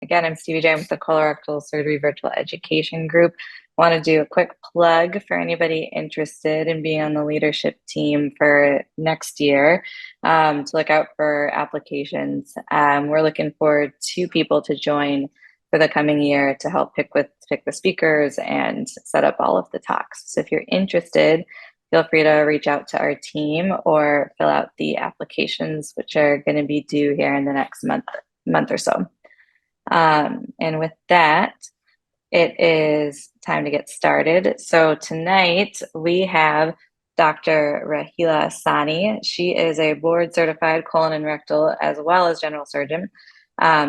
Again, I'm Stevie J with the Colorectal Surgery Virtual Education Group. Want to do a quick plug for anybody interested in being on the leadership team for next year to look out for applications. We're looking for 2 people to join for the coming year to help pick the speakers and set up all of the talks. So if you're interested, feel free to reach out to our team or fill out the applications, which are going to be due here in the next month or so. And with that, it is time to get started. So tonight we have Dr. Rahila Essani. She is a board certified colon and rectal as well as general surgeon.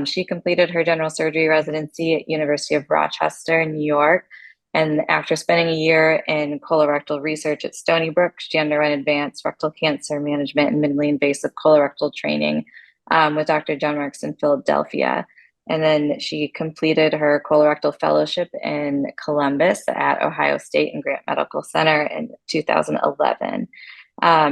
She completed her general surgery residency at University of Rochester, New York. And after spending a year in colorectal research at Stony Brook, she underwent advanced rectal cancer management and minimally invasive colorectal training with Dr. John Marks in Philadelphia. And then she completed her colorectal fellowship in Columbus at Ohio State and Grant Medical Center in 2011.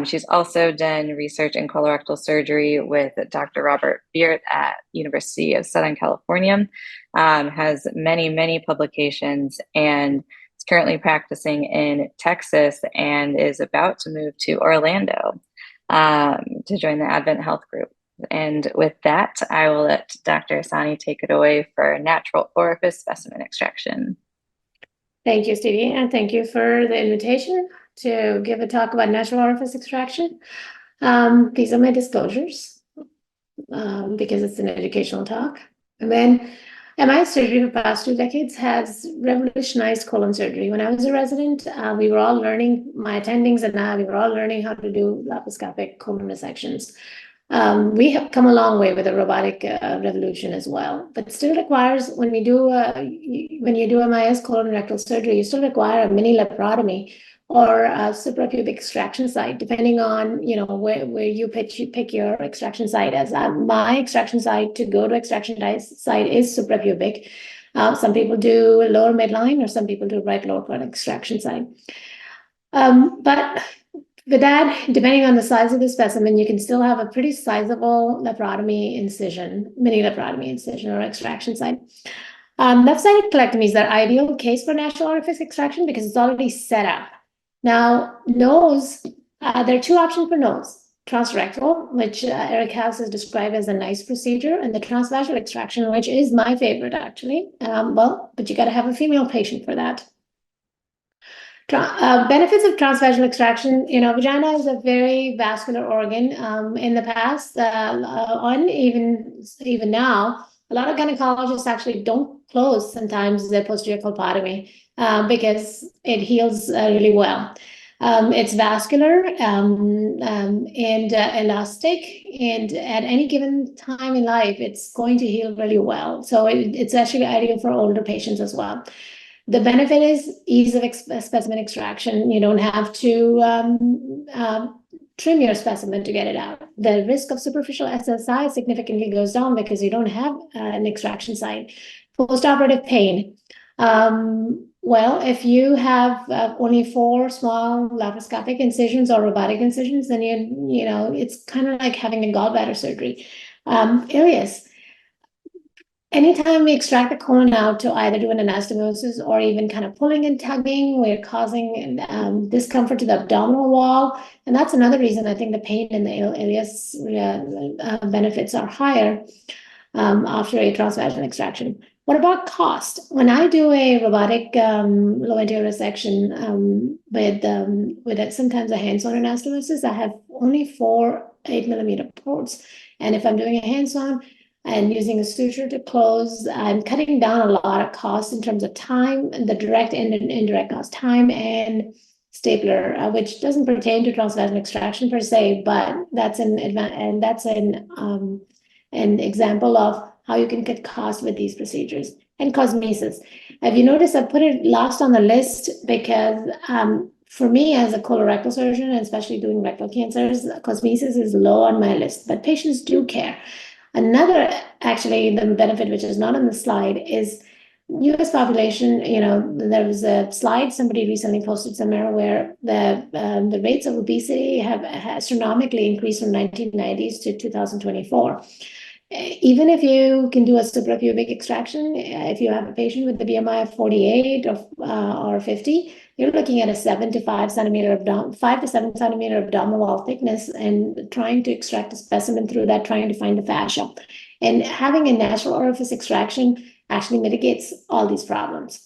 She's also done research in colorectal surgery with Dr. Robert Beard at University of Southern California, has many publications, and is currently practicing in Texas and is about to move to Orlando to join the Advent Health Group. And with that, I will let Dr. Essani take it away for natural orifice specimen extraction. Thank you, Stevie, and thank you for the invitation to give a talk about natural orifice extraction. These are my disclosures because it's an educational talk. And then MI surgery for the past 2 decades has revolutionized colon surgery. When I was a resident, we were all learning, my attendings and I, we were all learning how to do laparoscopic colon resections. We have come a long way with the robotic revolution as well, but still requires, when you do MIS colon rectal surgery, you still require a mini laparotomy or a suprapubic extraction site, depending on where you pick your extraction site as. My extraction site to go to extraction site is suprapubic. Some people do lower midline, or some people do right lower quad extraction site. But with that, depending on the size of the specimen, you can still have a pretty sizable laparotomy incision, mini laparotomy incision or extraction site. Left-sided colectomies are ideal case for natural orifice extraction because it's already set up. Now, nose, there are 2 options for nose. Transrectal, which Eric House has described as a nice procedure, and the transvaginal extraction, which is my favorite, actually. But you got to have a female patient for that. Benefits of transvaginal extraction, vagina is a very vascular organ. In the past, and even now, a lot of gynecologists actually don't close sometimes their posterior colpotomy because it heals really well. It's vascular and elastic, and at any given time in life, it's going to heal really well. So it's actually ideal for older patients as well. The benefit is ease of specimen extraction. You don't have to trim your specimen to get it out. The risk of superficial SSI significantly goes down because you don't have an extraction site. Postoperative pain. Well, if you have only 4 small laparoscopic incisions or robotic incisions, then it's kind of like having a gallbladder surgery. Ileus. Anytime we extract the colon out to either do an anastomosis or even kind of pulling and tugging, we're causing discomfort to the abdominal wall. And that's another reason I think the pain in the ileus benefits are higher after a transvaginal extraction. What about cost? When I do a robotic low anterior resection with sometimes a hands-on anastomosis, I have only 4 8mm ports. And if I'm doing a hands-on and using a suture to close, I'm cutting down a lot of costs in terms of time, the direct and indirect cost, time and stapler, which doesn't pertain to transvaginal extraction per se, but that's an example of how you can cut costs with these procedures. And cosmesis. Have you noticed I put it last on the list because for me as a colorectal surgeon, and especially doing rectal cancers, cosmesis is low on my list, but patients do care. Another, actually, the benefit, which is not on the slide, is U.S. population. There was a slide somebody recently posted somewhere where the rates of obesity have astronomically increased from 1990s to 2024. Even if you can do a suprapubic extraction, if you have a patient with the BMI of 48 or 50, you're looking at a 5 to 7 centimeter abdominal wall thickness and trying to extract a specimen through that, trying to find the fascia. And having a natural orifice extraction actually mitigates all these problems.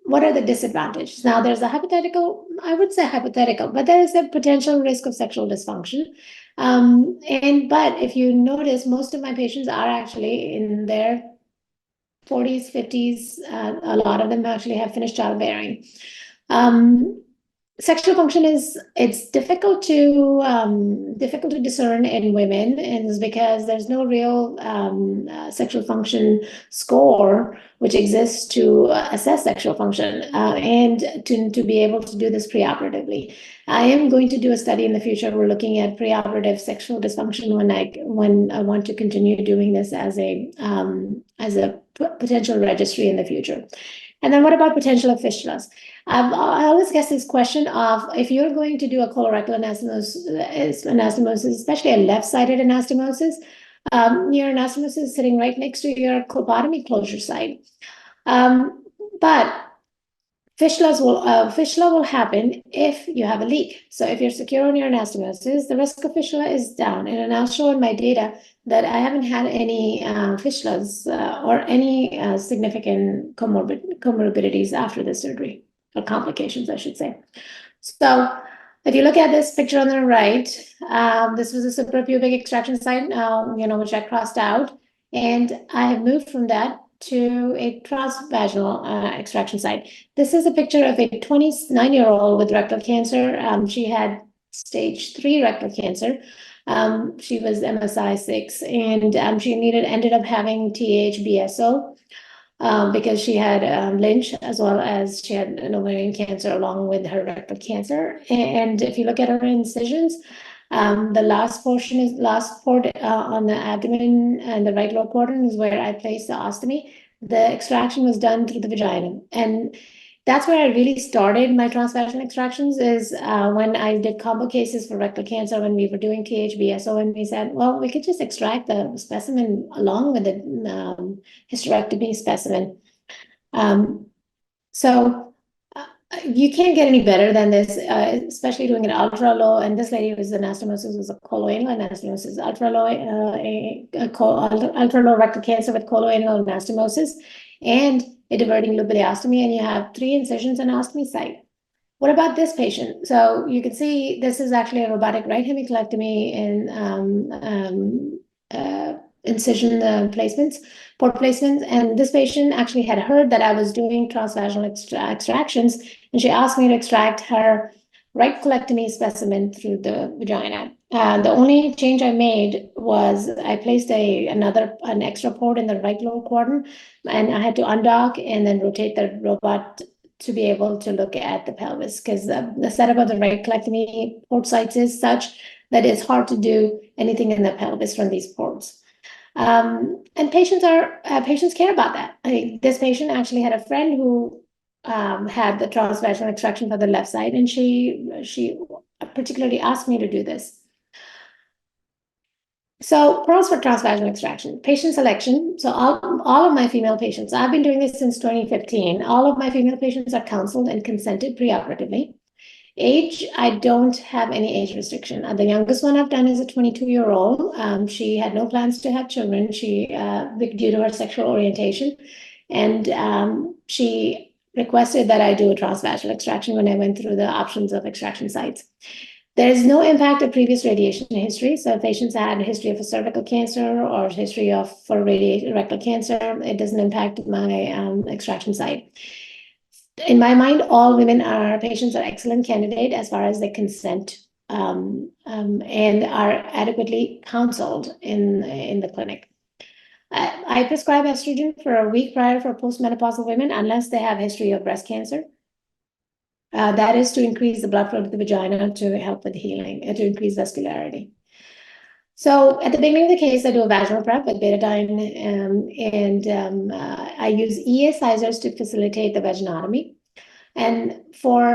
What are the disadvantages? Now, there's a hypothetical, I would say hypothetical, but there is a potential risk of sexual dysfunction. But if you notice, most of my patients are actually in their 40s, 50s. A lot of them actually have finished childbearing. Sexual function it's difficult to discern in women, and it's because there's no real sexual function score which exists to assess sexual function and to be able to do this preoperatively. I am going to do a study in the future. We're looking at preoperative sexual dysfunction when I want to continue doing this as a potential registry in the future. And then what about potential of fistulas? I always get this question of if you're going to do a colorectal anastomosis, especially a left-sided anastomosis, your anastomosis is sitting right next to your colpotomy closure site. But fistula will happen if you have a leak. So if you're secure on your anastomosis, the risk of fistula is down. And I'll show in my data that I haven't had any fistulas or any significant comorbidities after the surgery, or complications, I should say. So if you look at this picture on the right, this was a suprapubic extraction site, which I crossed out. And I have moved from that to a transvaginal extraction site. This is a picture of a 29-year-old with rectal cancer. She had stage 3 rectal cancer. She was MSI 6, and she ended up having THBSO because she had Lynch, as well as she had an ovarian cancer along with her rectal cancer. And if you look at her incisions, the last port on the abdomen and the right lower quadrant is where I placed the ostomy. The extraction was done through the vagina. And that's where I really started my transvaginal extractions is when I did combo cases for rectal cancer, when we were doing THBSO, and we said, well, we could just extract the specimen along with the hysterectomy specimen. So you can't get any better than this, especially doing it ultra low. And this lady was anastomosis, was a coloanal anastomosis, ultra low rectal cancer with coloanal anastomosis and a diverting lumpectomy, and you have 3 incisions and ostomy site. What about this patient? So you can see this is actually a robotic right hemicolectomy and incision placements, port placements. And this patient actually had heard that I was doing transvaginal extractions, and she asked me to extract her right colectomy specimen through the vagina. The only change I made was I placed an extra port in the right lower quadrant, and I had to undock and then rotate the robot to be able to look at the pelvis, because the setup of the right colectomy port sites is such that it's hard to do anything in the pelvis from these ports. And patients care about that. This patient actually had a friend who had the transvaginal extraction for the left side, and she particularly asked me to do this. So pros for transvaginal extraction, patient selection. So all of my female patients, I've been doing this since 2015. All of my female patients are counseled and consented preoperatively. Age, I don't have any age restriction. The youngest one I've done is a 22-year-old. She had no plans to have children. Due to her sexual orientation, and she requested that I do a transvaginal extraction when I went through the options of extraction sites. There is no impact of previous radiation history. So if patients had a history of a cervical cancer or a history of rectal cancer, it doesn't impact my extraction site. In my mind, all patients are excellent candidates as far as they consent and are adequately counseled in the clinic. I prescribe estrogen for a week prior for postmenopausal women unless they have a history of breast cancer. That is to increase the blood flow to the vagina to help with healing and to increase vascularity. So at the beginning of the case, I do a vaginal prep with betadine, and I use EA sizers to facilitate the vaginotomy. And for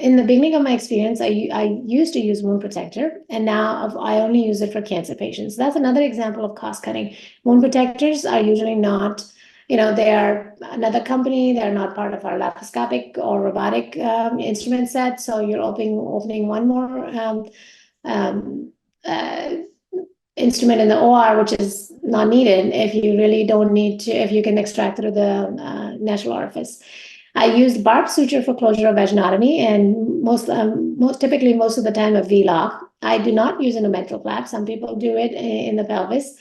in the beginning of my experience, I used to use wound protector, and now I only use it for cancer patients. That's another example of cost cutting. Wound protectors are usually not, they are another company. They're not part of our laparoscopic or robotic instrument set. So you're opening one more um, uh, instrument in the OR, which is not needed if you really don't need to, if you can extract through the natural orifice. I used barbed suture for closure of vaginotomy, and typically most of the time a V-lock. I do not use an omental flap. Some people do it in the pelvis.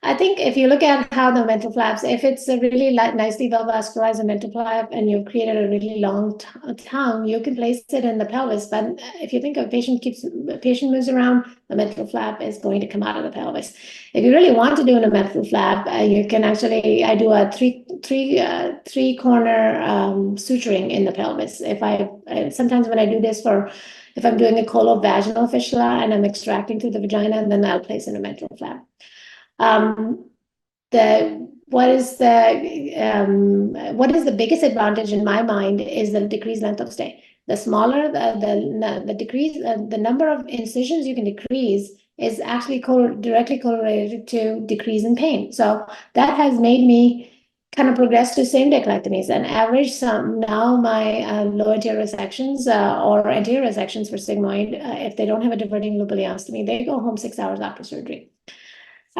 I think if you look at how the mental flaps, if it's a really nicely well vascularized mental flap and you've created a really long tongue, you can place it in the pelvis. But if you think a patient moves around, the mental flap is going to come out of the pelvis. If you really want to do a mental flap, you can actually, I do a three corner suturing in the pelvis. Sometimes when I do this if I'm doing a colovaginal fistula and I'm extracting through the vagina, then I'll place in a mental flap. What is the biggest advantage in my mind is the decreased length of stay. The smaller the decrease, the number of incisions you can decrease is actually directly correlated to decrease in pain. So that has made me kind of progress to same day colectomies and average now my low anterior resections or anterior resections for sigmoid, if they don't have a diverting loop ileostomy, they go home 6 hours after surgery.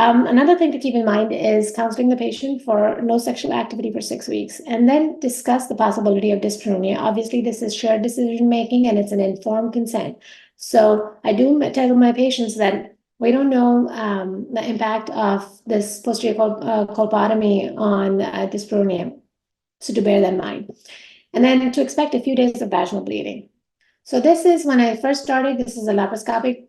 Another thing to keep in mind is counseling the patient for no sexual activity for 6 weeks, and then discuss the possibility of dyspareunia. Obviously, this is shared decision making and it's an informed consent. So I do tell my patients that we don't know the impact of this posterior colpotomy on dyspareunia, so to bear that in mind. And then to expect a few days of vaginal bleeding. So this is when I first started. This is a laparoscopic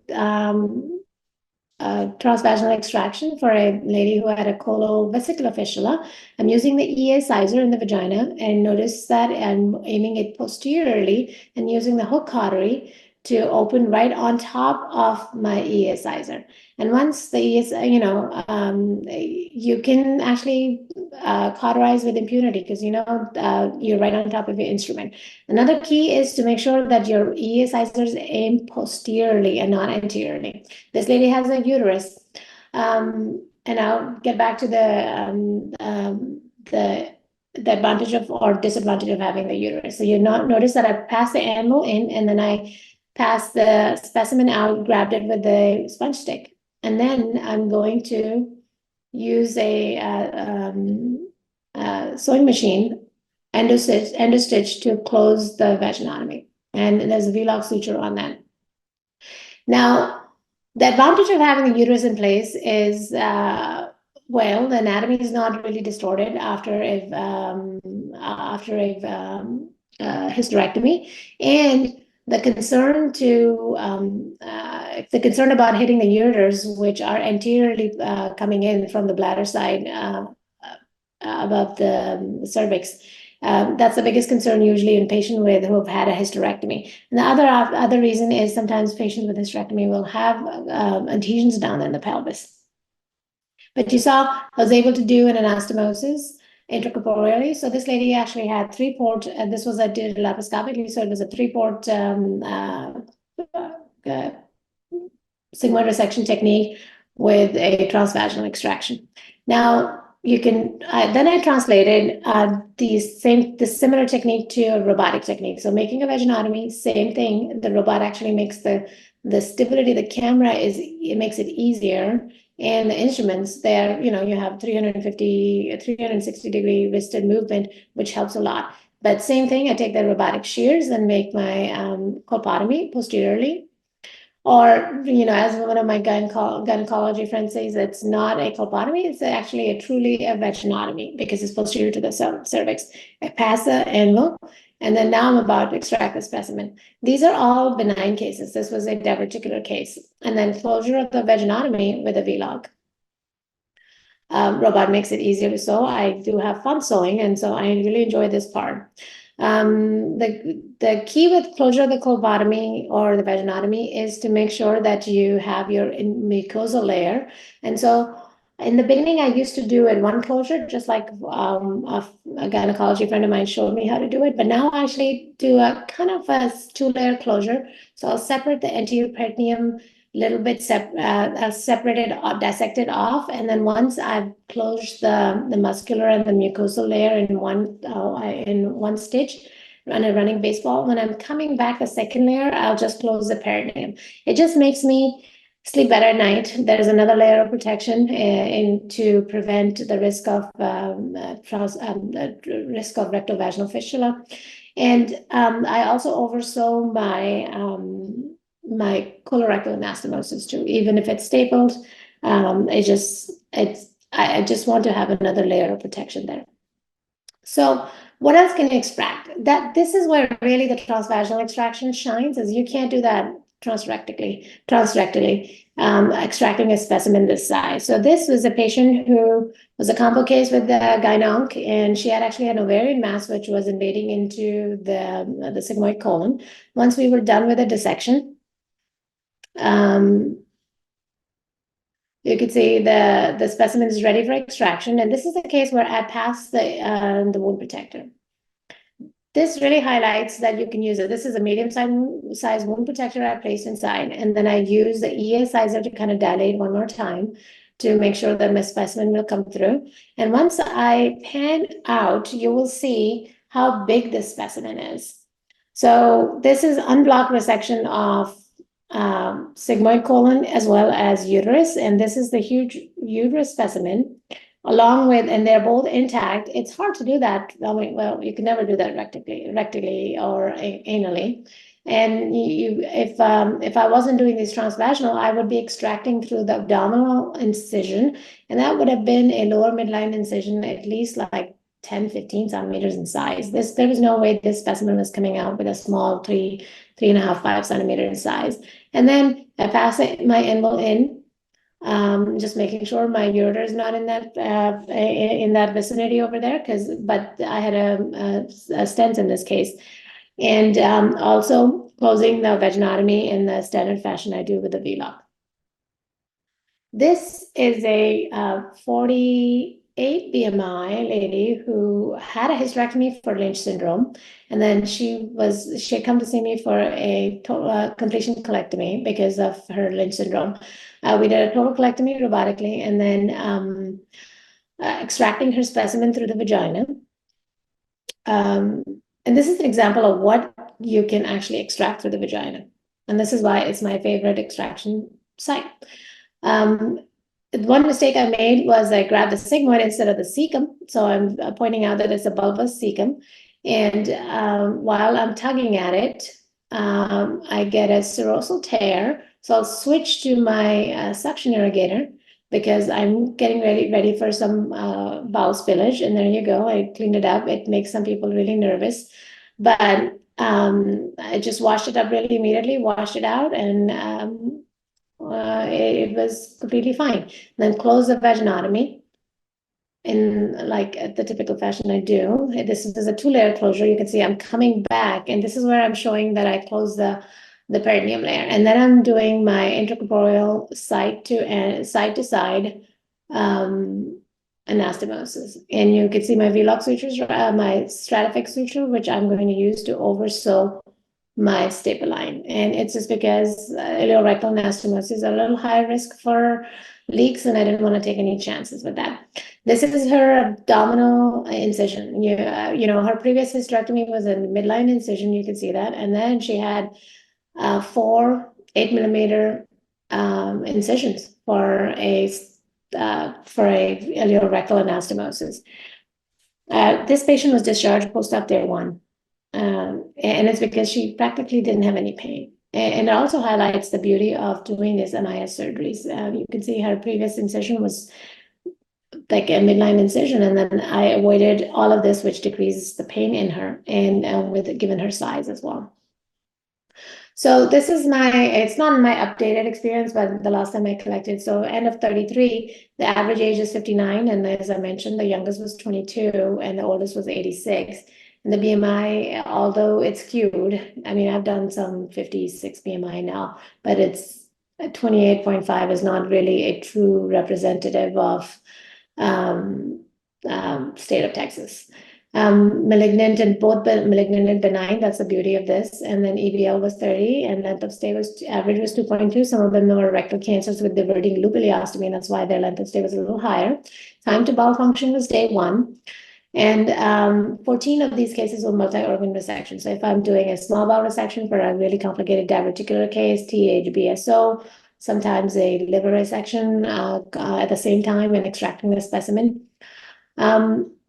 transvaginal extraction for a lady who had a colovesicular fistula. I'm using the EA sizer in the vagina, and notice that I'm aiming it posteriorly and using the hook cautery to open right on top of my EA sizer. And once the EA, you can actually cauterize with impunity because you're right on top of your instrument. Another key is to make sure that your EA sizers aim posteriorly and not anteriorly. This lady has a uterus, and I'll get back to the advantage of or disadvantage of having the uterus. So notice that I passed the animal in, and then I passed the specimen out, grabbed it with the sponge stick, and then I'm going to use a sewing machine, endostitch to close the vaginotomy, and there's a V-lock suture on that. Now, the advantage of having the uterus in place is, the anatomy is not really distorted after a hysterectomy, and the concern about hitting the ureters, which are anteriorly coming in from the bladder side above the cervix. That's the biggest concern usually in patients who have had a hysterectomy. And the other reason is sometimes patients with hysterectomy will have adhesions down in the pelvis. But you saw I was able to do an anastomosis intracorporeally. So this lady actually had 3-port, and this was I did laparoscopically, so it was a 3-port sigmoid resection technique with a transvaginal extraction. Now, you can then I translated the similar technique to a robotic technique. So making a vaginotomy, same thing. The robot actually makes the stability. The camera it makes it easier, and the instruments there. You have 360 degree wristed movement, which helps a lot. But same thing. I take the robotic shears and make my colpotomy posteriorly. Or, as one of my gynecology friends says, it's not a colpotomy, it's actually truly a vaginotomy because it's posterior to the cervix. I pass the anvil, and then now I'm about to extract the specimen. These are all benign cases. This was a diverticular case. And then closure of the vaginotomy with a V-lock. Robot makes it easier to sew. I do have fun sewing, and so I really enjoy this part. The key with closure of the colpotomy or the vaginotomy is to make sure that you have your mucosal layer. And so In the beginning, I used to do it one closure, just like a gynecology friend of mine showed me how to do it. But now I actually do a kind of a two-layer closure. So I'll separate the anterior peritoneum a little bit, I'll separate it, dissect it off. And then once I've closed the muscular and the mucosal layer in one stitch, run a running baseball, when I'm coming back the second layer, I'll just close the peritoneum. It just makes me sleep better at night. There's another layer of protection to prevent the risk of rectal vaginal fistula. And I also oversaw my colorectal anastomosis too, even if it's stapled. I just want to have another layer of protection there. So what else can you extract? This is where really the transvaginal extraction shines, is you can't do that transrectally, extracting a specimen this size. So this was a patient who was a combo case with the gynonc, and she had actually an ovarian mass which was invading into the sigmoid colon. Once we were done with the dissection, you could see the specimen is ready for extraction, and this is the case where I passed the wound protector. This really highlights that you can use it. This is a medium-sized wound protector I placed inside, and then I use the EA sizer to kind of dilate one more time to make sure that my specimen will come through. And once I pan out, you will see how big this specimen is. So this is unblocked resection of sigmoid colon as well as uterus, and this is the huge uterus specimen along with, and they're both intact. It's hard to do that. I mean, well, you can never do that rectally or anally. And if I wasn't doing these transvaginal, I would be extracting through the abdominal incision, and that would have been a lower midline incision, at least like 10, 15 centimeters in size. There was no way this specimen was coming out with a small 3.5, 5 centimeter in size. And then I pass my envelope in, just making sure my ureter is not in that vicinity over there, but I had a stent in this case. And also closing the vaginotomy in the standard fashion I do with the V-lock. This is a 48 BMI lady who had a hysterectomy for Lynch syndrome, and then she had come to see me for a completion colectomy because of her Lynch syndrome. We did a total colectomy robotically, and then extracting her specimen through the vagina. And this is an example of what you can actually extract through the vagina, and this is why it's my favorite extraction site. One mistake I made was I grabbed the sigmoid instead of the cecum. So I'm pointing out that it's a bulbous cecum. And while I'm tugging at it, I get a serosal tear. So I'll switch to my suction irrigator because I'm getting ready for some bowel spillage. And there you go. I cleaned it up. It makes some people really nervous. But I just washed it up really immediately, washed it out, and it was completely fine. Then close the vaginotomy in like the typical fashion I do. This is a two-layer closure. You can see I'm coming back, and this is where I'm showing that I close the peritoneum layer, and then I'm doing my intracorporeal side to side anastomosis. And you can see my V-lock sutures, my stratific suture, which I'm going to use to oversew my staple line. And it's just because ileorectal anastomosis is a little high risk for leaks, and I didn't want to take any chances with that. This is her abdominal incision. You know, her previous hysterectomy was a midline incision. You can see that. And then she had 4 8mm incisions for a ileorectal anastomosis. This patient was discharged post-op day 1. And it's because she practically didn't have any pain. And it also highlights the beauty of doing these MIS surgeries. You can see her previous incision was like a midline incision, and then I avoided all of this, which decreases the pain in her, and given her size as well. So this is it's not my updated experience, but the last time I collected. So end of 33, the average age is 59. And as I mentioned, the youngest was 22 and the oldest was 86. And the BMI, although it's skewed, I mean, I've done some 56 BMI now, but it's 28.5 is not really a true representative of state of Texas. Malignant and both malignant and benign, that's the beauty of this. And then EBL was 30 and length of stay was average was 2.2. Some of them were rectal cancers with diverting loop ileostomy, and that's why their length of stay was a little higher. Time to bowel function was day 1. And 14 of these cases were multi-organ resection. So if I'm doing a small bowel resection for a really complicated diverticular case, THBSO, sometimes a liver resection at the same time and extracting the specimen.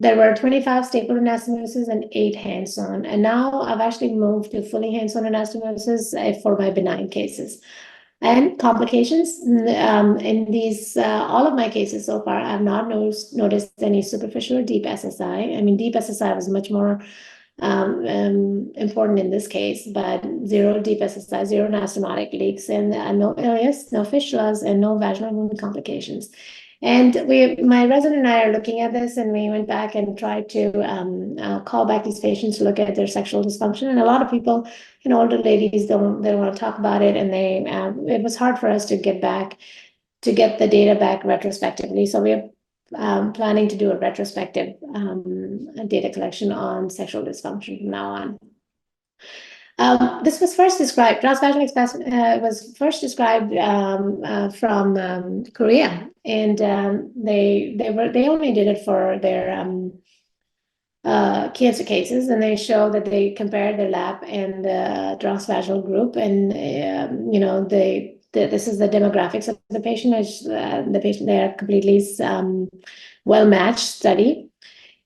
There were 25 staple anastomosis and 8 hands-on. And now I've actually moved to fully hands-on anastomosis for my benign cases. And complications in these, all of my cases so far, I've not noticed any superficial or deep SSI. I mean, deep SSI was much more important in this case, but 0 deep SSI, 0 anastomotic leaks, and no ileus, no fistulas, and no vaginal wound complications. And my resident and I are looking at this, and we went back and tried to call back these patients to look at their sexual dysfunction. And a lot of people, older ladies they don't want to talk about it, and it was hard for us to get the data back retrospectively. So we're planning to do a retrospective data collection on sexual dysfunction from now on. This was first described, transvaginal was first described from Korea, and they only did it for their cancer cases, and they show that they compared the lap and the transvaginal group, and this is the demographics of the patient. They are completely well matched study,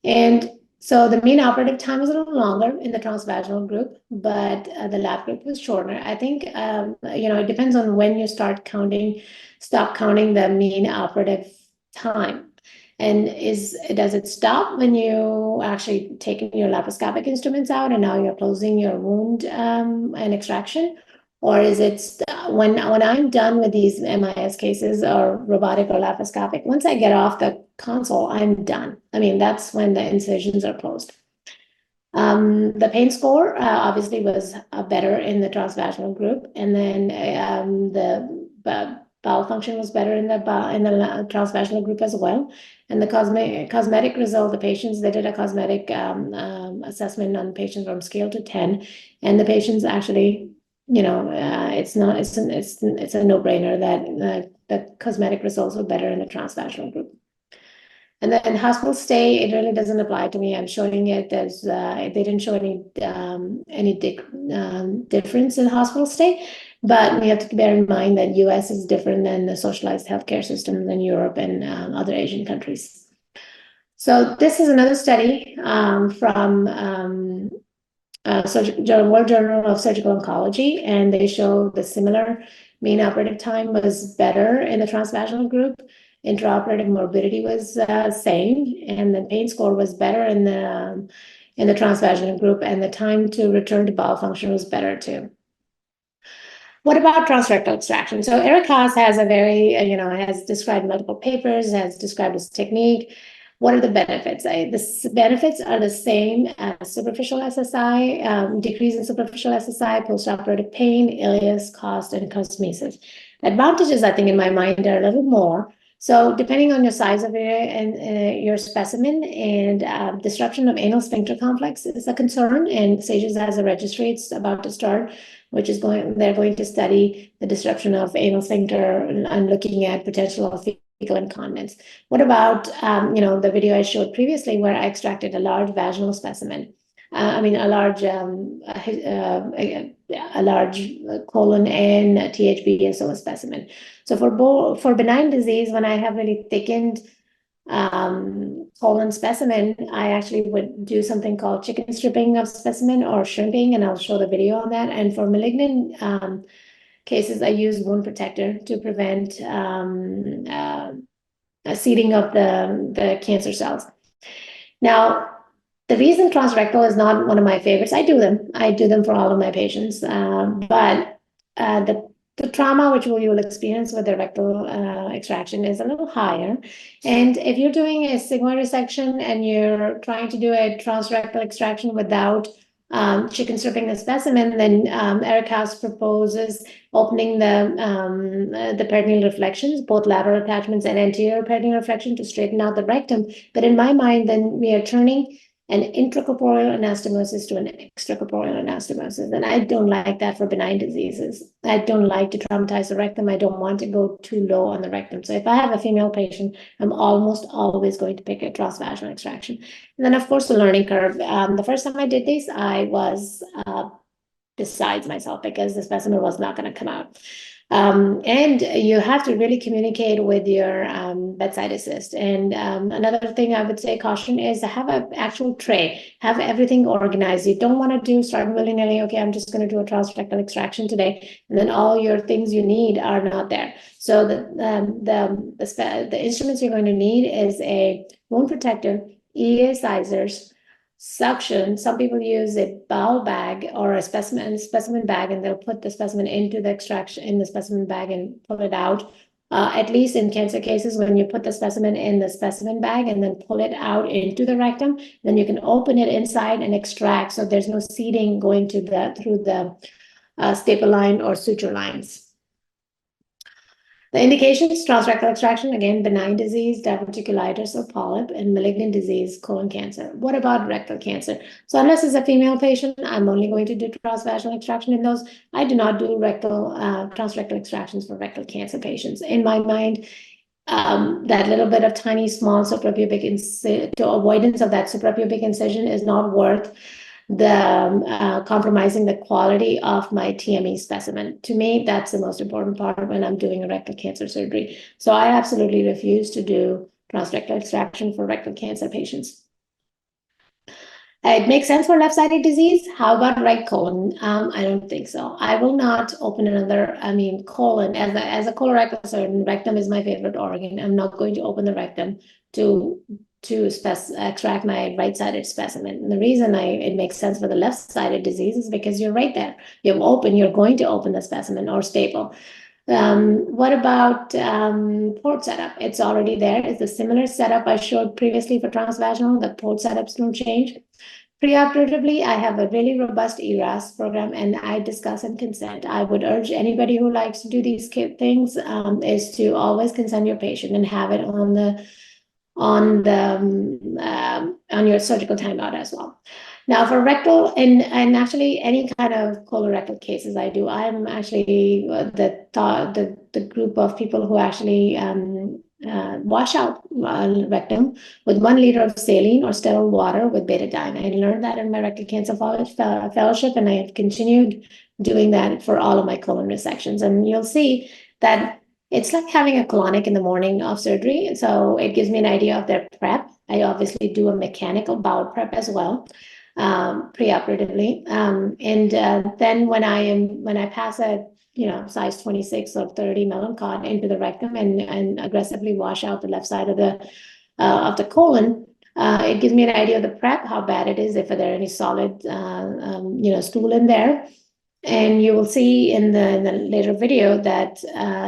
and so the mean operative time was a little longer in the transvaginal group, but the lap group was shorter. I think it depends on when you stop counting the mean operative time. And does it stop when you actually taking your laparoscopic instruments out and now you're closing your wound and extraction? Or is it when I'm done with these MIS cases or robotic or laparoscopic, once I get off the console, I'm done. I mean, that's when the incisions are closed. The pain score obviously was better in the transvaginal group, and then the bowel function was better in the transvaginal group as well. And the cosmetic result, the patients, they did a cosmetic assessment on patients from scale to 10, and the patients actually, it's a no-brainer that the cosmetic results were better in the transvaginal group. And then hospital stay, it really doesn't apply to me. I'm showing it as they didn't show any difference in hospital stay, but we have to bear in mind that US is different than the socialized healthcare system than Europe and other Asian countries. So this is another study from World Journal of Surgical Oncology, and they show the similar mean operative time was better in the transvaginal group. Intraoperative morbidity was same, and the pain score was better in the transvaginal group, and the time to return to bowel function was better too. What about transrectal extraction? So Eric Haas has has described multiple papers, has described this technique. What are the benefits? The benefits are the same as superficial SSI, decrease in superficial SSI, postoperative pain, ileus, cost, and cosmesis. The advantages, I think, in my mind are a little more. So depending on your size of your specimen, and disruption of anal sphincter complex is a concern, and SAGES has a registry it's about to start, which is they're going to study the disruption of anal sphincter and looking at potential of fecal incontinence. What about the video I showed previously where I extracted a large vaginal specimen? A large colon and THBSO specimen. So for benign disease, when I have really thickened colon specimen, I actually would do something called chicken stripping of specimen or shrimping, and I'll show the video on that. And for malignant cases, I use wound protector to prevent seeding of the cancer cells. Now, the reason transrectal is not one of my favorites, I do them for all of my patients, but the trauma which you will experience with the rectal extraction is a little higher. And if you're doing a sigmoid resection and you're trying to do a transrectal extraction without chicken stripping the specimen, then Eric House proposes opening the peritoneal reflections, both lateral attachments and anterior peritoneal reflection, to straighten out the rectum. But in my mind, then we are turning an intracorporeal anastomosis to an extracorporeal anastomosis. And I don't like that for benign diseases. I don't like to traumatize the rectum. I don't want to go too low on the rectum. So if I have a female patient, I'm almost always going to pick a transvaginal extraction. And then, of course, the learning curve. The first time I did this, I was besides myself because the specimen was not going to come out. And you have to really communicate with your bedside assist. And another thing I would say caution is to have an actual tray, have everything organized. You don't want to start willy-nilly, okay, I'm just going to do a transrectal extraction today, and then all your things you need are not there. So the instruments you're going to need is a wound protector, EA sizers, suction. Some people use a bowel bag or a specimen bag, and they'll put the specimen into the extraction in the specimen bag and pull it out. At least in cancer cases, when you put the specimen in the specimen bag and then pull it out into the rectum, then you can open it inside and extract. So there's no seeding going through the staple line or suture lines. The indications: transrectal extraction, again, benign disease, diverticulitis or polyp, and malignant disease, colon cancer. What about rectal cancer? So unless it's a female patient, I'm only going to do transvaginal extraction in those. I do not do transrectal extractions for rectal cancer patients. In my mind, that little bit of tiny, small suprapubic avoidance of that suprapubic incision is not worth compromising the quality of my TME specimen. To me, that's the most important part when I'm doing a rectal cancer surgery. So I absolutely refuse to do transrectal extraction for rectal cancer patients. It makes sense for left-sided disease. How about right colon? I don't think so. I will not open another, colon. As a colorectal surgeon, rectum is my favorite organ. I'm not going to open the rectum to extract my right-sided specimen. And the reason it makes sense for the left-sided disease is because you're right there. You're going to open the specimen or staple. What about port setup? It's already there. It's a similar setup I showed previously for transvaginal. The port setups don't change. Preoperatively, I have a really robust ERAS program, and I discuss and consent. I would urge anybody who likes to do these things is to always consent your patient and have it on your surgical timeout as well. Now for rectal and actually any kind of colorectal cases I do, I'm actually the group of people who actually wash out rectum with 1 liter of saline or sterile water with betadine. I learned that in my rectal cancer fellowship, and I have continued doing that for all of my colon resections. And you'll see that it's like having a colonic in the morning of surgery. So it gives me an idea of their prep. I obviously do a mechanical bowel prep as well, preoperatively. Then when I pass a size 26 or 30 melon cot into the rectum and aggressively wash out the left side of the colon, it gives me an idea of the prep, how bad it is, if there are any solid stool in there. And you will see in the later video that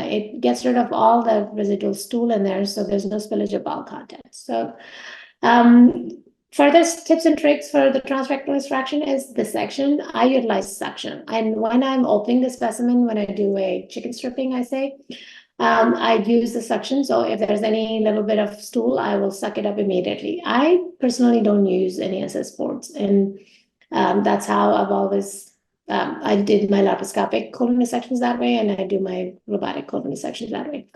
it gets rid of all the residual stool in there, so there's no spillage of bowel contents. So further tips and tricks for the transrectal extraction is dissection. I utilize suction. And when I'm opening the specimen, when I do a chicken stripping, I use the suction. So if there's any little bit of stool, I will suck it up immediately. I personally don't use any SS ports, and that's how I've always I did my laparoscopic colon resections that way, and I do my robotic colon resections that way.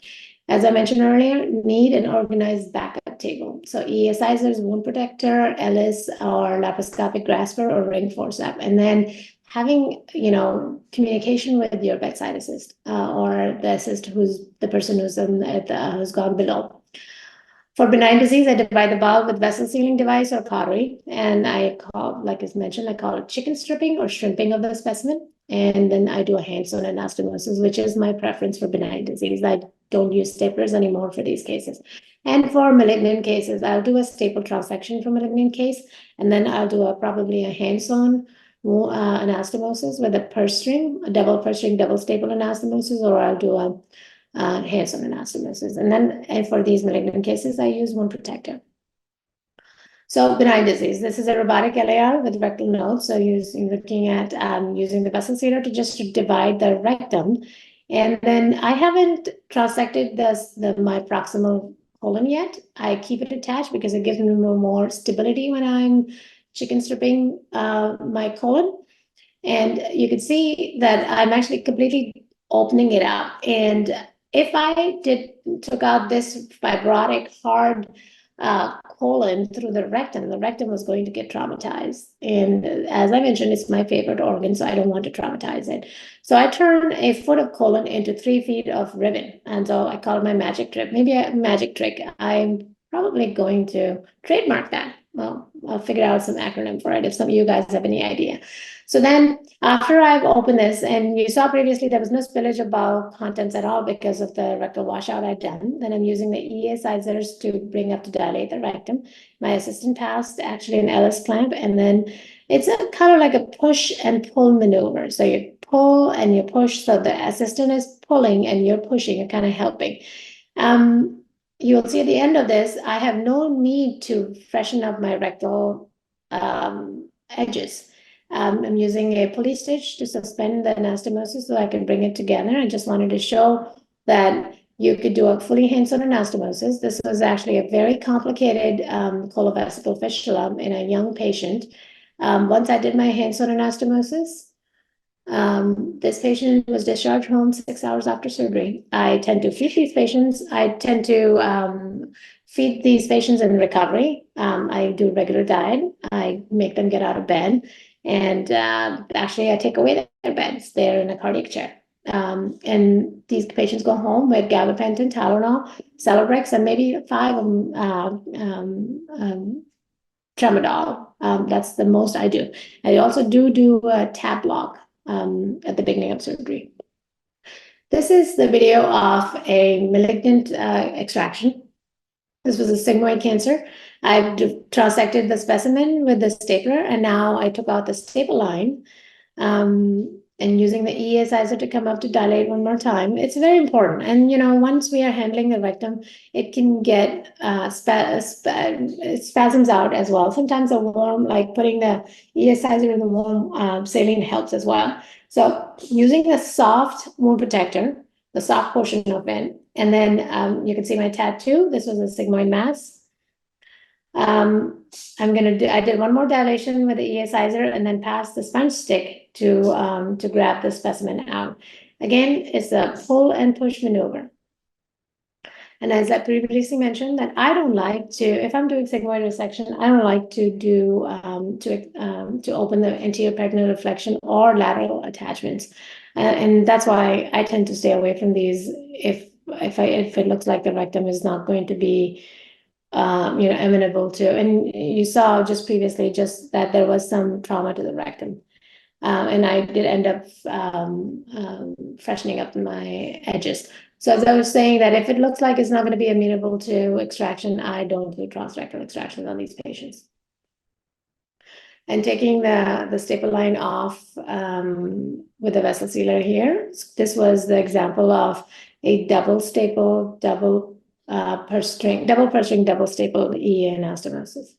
As I mentioned earlier, need an organized backup table. So ESIzers, wound protector, Ellis, or laparoscopic grasper or ring forceps, and then having communication with your bedside assist or the assist who's the person who's gone below. For benign disease, I divide the bowel with vessel sealing device or cautery, and like as mentioned, I call it chicken stripping or shrimping of the specimen. And then I do a hands-on anastomosis, which is my preference for benign disease. I don't use staplers anymore for these cases. And for malignant cases, I'll do a staple transection for malignant case, and then I'll do probably a hands-on anastomosis with a purse string, a double purse string, double staple anastomosis, or I'll do a hands-on anastomosis. And then for these malignant cases, I use wound protector. So benign disease, this is a robotic LAR with rectal nodes. So looking at using the vessel sealer to just divide the rectum. And then I haven't transected my proximal colon yet. I keep it attached because it gives me more stability when I'm chicken stripping my colon. And you can see that I'm actually completely opening it up. And if I took out this fibrotic, hard colon through the rectum was going to get traumatized. And as I mentioned, it's my favorite organ, so I don't want to traumatize it. So I turn a foot of colon into 3 feet of ribbon. And so I call it my magic trick, maybe a magic trick. I'm probably going to trademark that. Well, I'll figure out some acronym for it if some of you guys have any idea. So then after I've opened this, and you saw previously there was no spillage of bowel contents at all because of the rectal washout I'd done. Then I'm using the EA sizers to bring up to dilate the rectum. My assistant passed actually an Ellis clamp, and then it's a kind of like a push and pull maneuver. So you pull and you push. So the assistant is pulling and you're pushing, you're kind of helping. You'll see at the end of this, I have no need to freshen up my rectal edges. I'm using a pulley stitch to suspend the anastomosis so I can bring it together. I just wanted to show that you could do a fully hands-on anastomosis. This was actually a very complicated colovesical fistula in a young patient. Once I did my hands-on anastomosis, this patient was discharged home 6 hours after surgery. I tend to feed these patients. I tend to feed these patients in recovery. I do regular diet. I make them get out of bed. And actually, I take away their beds. They're in a cardiac chair. And these patients go home with gabapentin, Tylenol, Celebrex, and maybe 5 of them tramadol. That's the most I do. I also do a tab block at the beginning of surgery. This is the video of a malignant extraction. This was a sigmoid cancer. I've transected the specimen with the stapler, and now I took out the staple line and using the EA sizer to come up to dilate one more time. It's very important. And, once we are handling the rectum, it can get spasms out as well. Sometimes a warm, like putting the EA sizer in the warm saline helps as well. So using the soft wound protector, the soft portion of it, and then you can see my tattoo. This was a sigmoid mass. I did one more dilation with the EA sizer and then pass the sponge stick to grab the specimen out. Again, it's a pull and push maneuver. And as I previously mentioned, that I don't like to, if I'm doing sigmoid resection, I don't like to do to open the anterior peritoneal flexion or lateral attachments, and that's why I tend to stay away from these if it looks like the rectum is not going to be amenable to. And you saw just previously just that there was some trauma to the rectum. And I did end up freshening up my edges. So as I was saying that if it looks like it's not going to be amenable to extraction, I don't do transrectal extractions on these patients. And taking the staple line off with the vessel sealer here, this was the example of a double staple, double purse string, double staple EA anastomosis.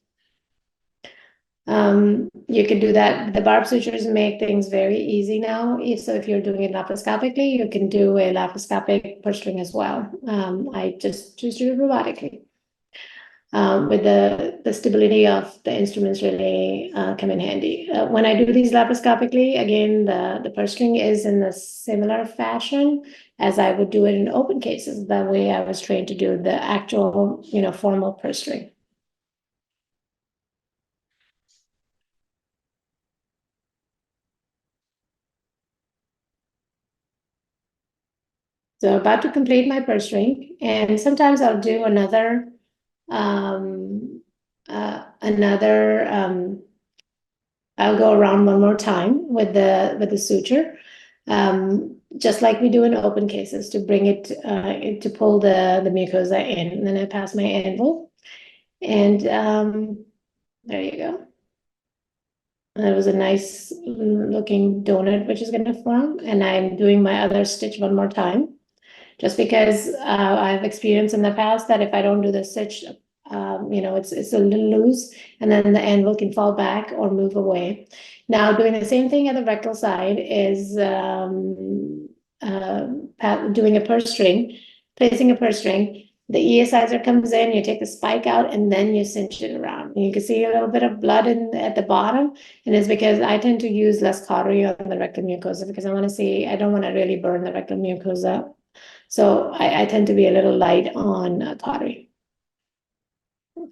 You can do that. The barb sutures make things very easy now. So if you're doing it laparoscopically, you can do a laparoscopic purse string as well. I just choose to do it robotically. With the stability of the instruments really come in handy. When I do these laparoscopically, again, the purse string is in a similar fashion as I would do it in open cases. That way I was trained to do the actual, formal purse string. So about to complete my purse string, and sometimes I'll do another I'll go around one more time with the suture, just like we do in open cases to bring it to pull the mucosa in. And then I pass my anvil, and there you go. And it was a nice looking donut which is going to form, and I'm doing my other stitch one more time. Just because I've experienced in the past that if I don't do the stitch it's a little loose, and then the anvil can fall back or move away. Now, doing the same thing at the rectal side is doing a purse string, placing a purse string. The ESizer comes in, you take the spike out, and then you cinch it around. And you can see a little bit of blood at the bottom, and it's because I tend to use less cautery on the rectal mucosa because I don't want to really burn the rectal mucosa. So I tend to be a little light on cautery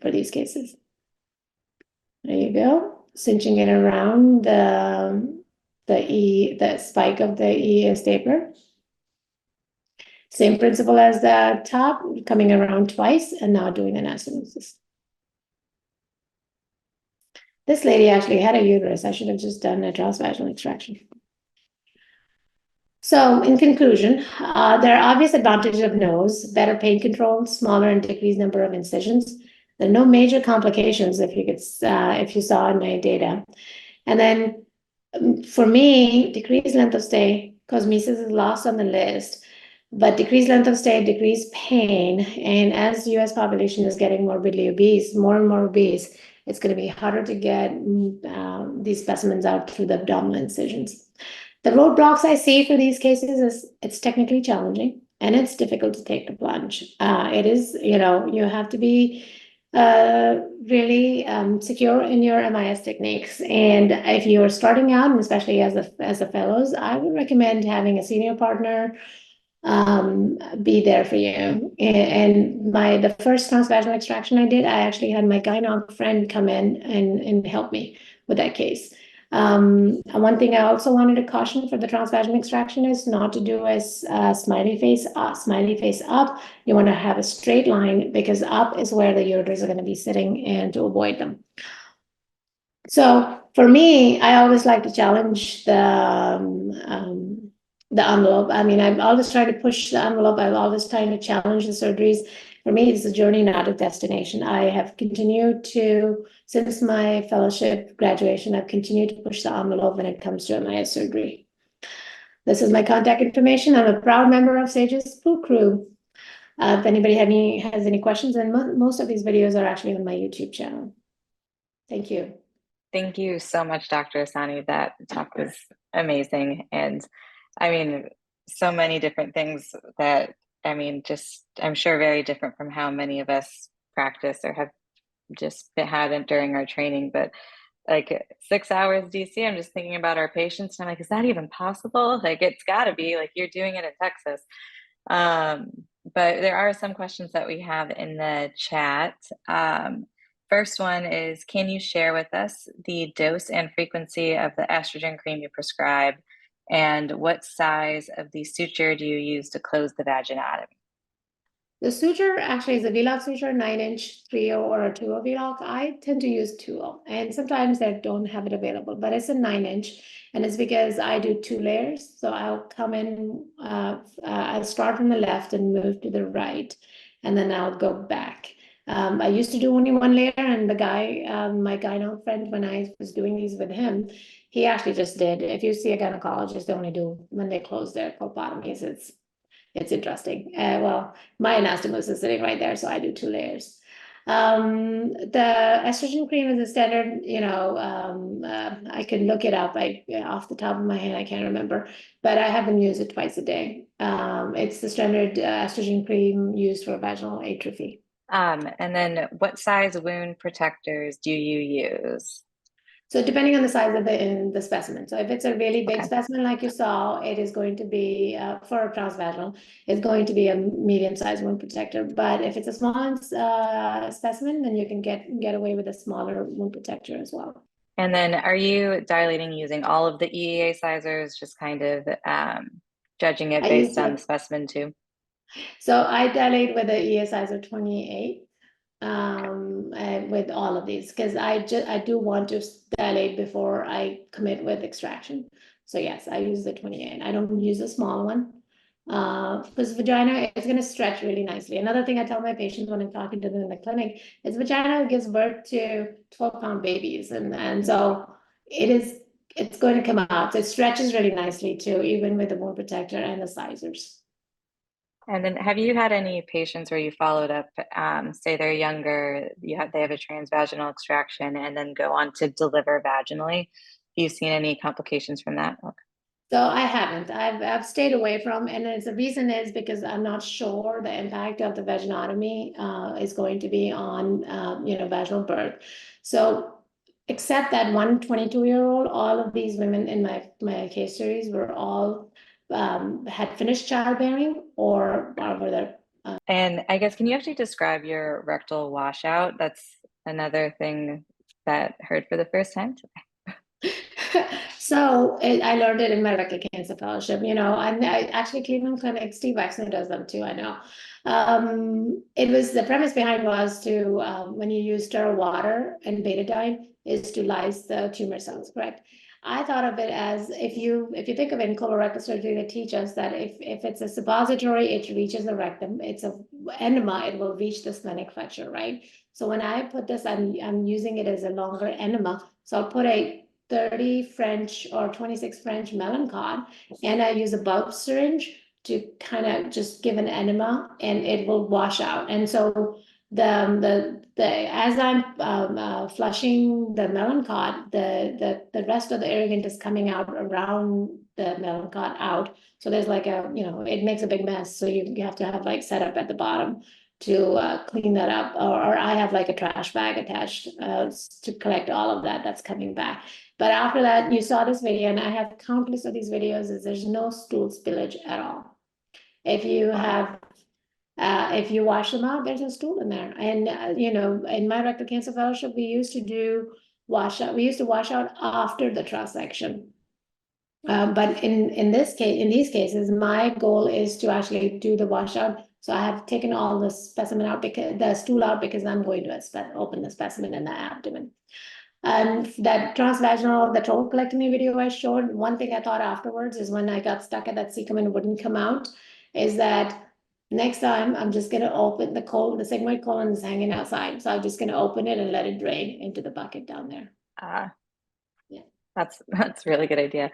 for these cases. There you go, cinching it around the spike of the E stapler. Same principle as the top, coming around twice and now doing anastomosis. This lady actually had a uterus. I should have just done a transvaginal extraction. So in conclusion, there are obvious advantages of nose, better pain control, smaller and decreased number of incisions. There are no major complications if you saw in my data. And then for me, decreased length of stay, cosmesis is lost on the list, but decreased length of stay, decreased pain. And as the US population is getting morbidly obese, more and more obese, it's going to be harder to get these specimens out through the abdominal incisions. The roadblocks I see for these cases is it's technically challenging and it's difficult to take the plunge. It is, you have to be really secure in your MIS techniques. And if you're starting out, and especially as a fellows, I would recommend having a senior partner be there for you. And the first transvaginal extraction I did, I actually had my gynec friend come in and help me with that case. One thing I also wanted to caution for the transvaginal extraction is not to do a smiley face up. You want to have a straight line because up is where the ureters are going to be sitting and to avoid them. So for me, I always like to challenge the envelope. I mean, I'm always trying to push the envelope. I'm always trying to challenge the surgeries. For me, it's a journey, not a destination. I have continued to, since my fellowship graduation, I've continued to push the envelope when it comes to MIS surgery. This is my contact information. I'm a proud member of SAGE's Poo Crew. If anybody has any questions, and most of these videos are actually on my YouTube channel. Thank you. Thank you so much, Dr. Essani. That talk was amazing. And I mean, so many different things that, I'm sure very different from how many of us practice or have just had it during our training. But like 6 hours DC, I'm just thinking about our patients and I'm like, is that even possible? Like, it's gotta be, like, you're doing it in Texas. But there are some questions that we have in the chat. First one is, can you share with us the dose and frequency of the estrogen cream you prescribe, and what size of the suture do you use to close the vaginotomy? The suture actually is a VLOC suture, 9-inch 3.0 or a 2.0 VLOC. I tend to use 2.0, and sometimes I don't have it available, but it's a 9-inch, and it's because I do 2 layers. So I'll come in, I'll start from the left and move to the right, and then I'll go back. I used to do only 1 layer, and the guy, my gyno friend, when I was doing these with him, he actually just did. If you see a gynecologist, they only do when they close their colpotomies. It's interesting. Well, my anastomosis is sitting right there, so I do 2 layers. The estrogen cream is a standard, I can look it up. Off the top of my head, I can't remember, but I have them use it twice a day. It's the standard estrogen cream used for vaginal atrophy. And then what size wound protectors do you use? So depending on the size of the specimen. So if it's a really big specimen like you saw, it is going to be, for a transvaginal, it's going to be a medium-sized wound protector. But if it's a small specimen, then you can get away with a smaller wound protector as well. And then are you dilating using all of the EEA sizers, just kind of judging it based on the specimen too? So I dilate with the EEA sizer 28. With all of these, because I do want to dilate before I commit with extraction. So yes, I use the 28. I don't use a small one because vagina is going to stretch really nicely. Another thing I tell my patients when I'm talking to them in the clinic is vagina gives birth to 12-pound babies, and so it's going to come out. So it stretches really nicely too, even with the wound protector and the sizers. And then have you had any patients where you followed up, say they're younger, they have a transvaginal extraction and then go on to deliver vaginally? Have you seen any complications from that? Okay. So I haven't. I've stayed away from, and the reason is because I'm not sure the impact of the vaginotomy is going to be on vaginal birth. So except that one 22-year-old, all of these women in my case series were all had finished childbearing or were there. And I guess, can you actually describe your rectal washout? That's another thing that I heard for the first time today. So I learned it in my rectal cancer fellowship, and I actually Cleveland Clinic, Steve Wexner does them too, I know. It was the premise behind was to, when you use sterile water and betadine, is to lyse the tumor cells, correct? I thought of it as if you think of it in colorectal surgery, they teach us that if it's a suppository, it reaches the rectum. It's a enema, it will reach the splenic flexure, right? So when I put this, I'm using it as a longer enema. So I'll put a 30 French or 26 French melancon, and I use a bulb syringe to kind of just give an enema, and it will wash out. And so the as I'm flushing the melancon, the rest of the irrigant is coming out around the melancon out. So there's like it makes a big mess. So you have to have like setup at the bottom to clean that up, or I have like a trash bag attached to collect all of that that's coming back. But after that, you saw this video, and I have countless of these videos, is there's no stool spillage at all. If you have, if you wash them out, there's no stool in there. And, in my rectal cancer fellowship, we used to wash out after the transection. But in these cases, my goal is to actually do the washout. So I have taken all the specimen out, because the stool out, because I'm going to open the specimen in the abdomen. And that transvaginal, the total colectomy video I showed, one thing I thought afterwards is when I got stuck at that cecum and it wouldn't come out, is that next time I'm just going to open the sigmoid colon is hanging outside. So I'm just going to open it and let it drain into the bucket down there. Yeah. That's a really good idea.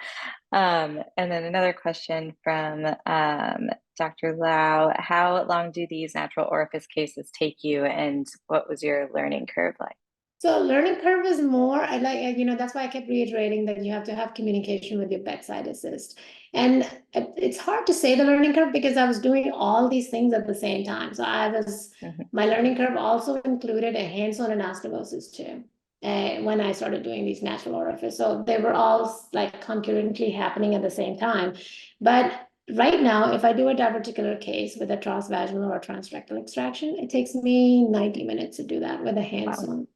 And then another question from Dr. Lau. How long do these natural orifice cases take you, and what was your learning curve like? So learning curve is more, I like, that's why I kept reiterating that you have to have communication with your bedside assist. And it's hard to say the learning curve because I was doing all these things at the same time. So my learning curve also included a hands-on anastomosis too, when I started doing these natural orifice. So they were all like concurrently happening at the same time. But right now, if I do a diverticular case with a transvaginal or transrectal extraction, it takes me 90 minutes to do that with a hands-on. Wow.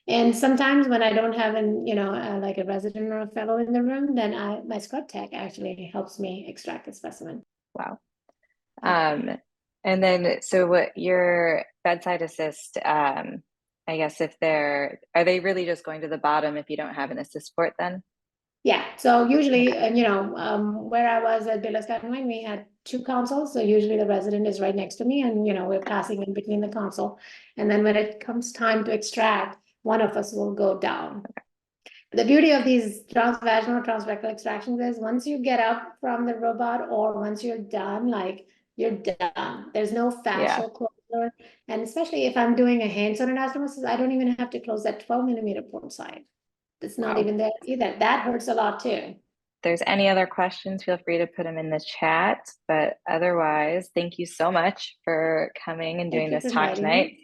And sometimes when I don't have like a resident or a fellow in the room, then my scrub tech actually helps me extract the specimen. Wow. And then, so what your bedside assist, I guess are they really just going to the bottom if you don't have an assist port then? Yeah. So usually, where I was at Baylor Scott & White, we had 2 consoles. So usually the resident is right next to me, and, we're passing in between the console. And then when it comes time to extract, one of us will go down. The beauty of these transvaginal, transrectal extractions is once you get up from the robot, or once you're done, like you're done. There's no fascial closure. And especially if I'm doing a hands-on anastomosis, I don't even have to close that 12-millimeter port side. It's not even there either. That hurts a lot too. If there's any other questions, feel free to put them in the chat. But otherwise, thank you so much for coming and doing this talk tonight,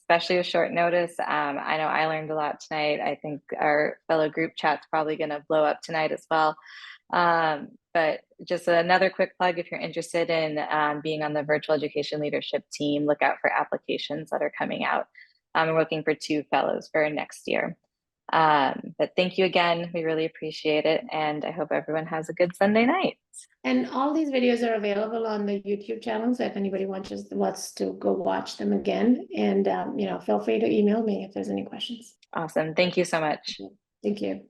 especially with short notice. I know I learned a lot tonight. I think our fellow group chat's probably going to blow up tonight as well. But just another quick plug, if you're interested in being on the virtual education leadership team, look out for applications that are coming out. We're looking for 2 fellows for next year. But thank you again. We really appreciate it. And I hope everyone has a good Sunday night. And all these videos are available on the YouTube channel. So if anybody wants to go watch them again, and, feel free to email me if there's any questions. Awesome. Thank you so much. Thank you.